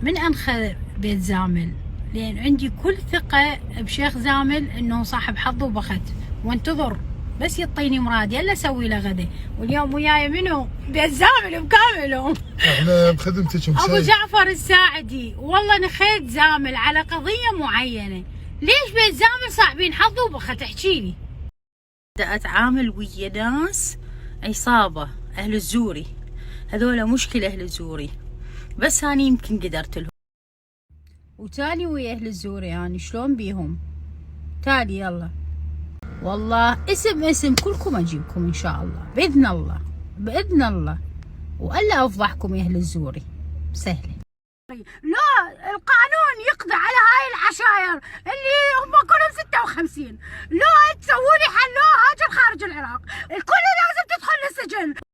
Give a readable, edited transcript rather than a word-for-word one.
من انخذ بيت زامل، لان عندي كل ثقة بشيخ زامل انه صاحب حظ وبخت، وانتظر بس يعطيني مرادي الا اسوي له غدا. واليوم وياي منو؟ بيت زامل بكامله. احنا بخدمتك ابو جعفر الساعدي، والله نخيت زامل على قضية معينة. ليش بيت زامل صاحبين حظ وبخت؟ احكي لي. بدأت اتعامل ويا ناس عصابة اهل الزوري، هذولا مشكلة اهل الزوري، بس أنا يمكن قدرت لهم. وتالي ويا أهل الزوري يعني شلون بيهم؟ تالي يلا، والله اسم كلكم أجيبكم إن شاء الله بإذن الله، بإذن الله، وألا أفضحكم يا أهل الزوري سهلة. لا، القانون يقضي على هاي العشاير اللي هم كلهم 56. لو تسووا لي حل، لو هاجر خارج العراق الكل لازم تدخل السجن.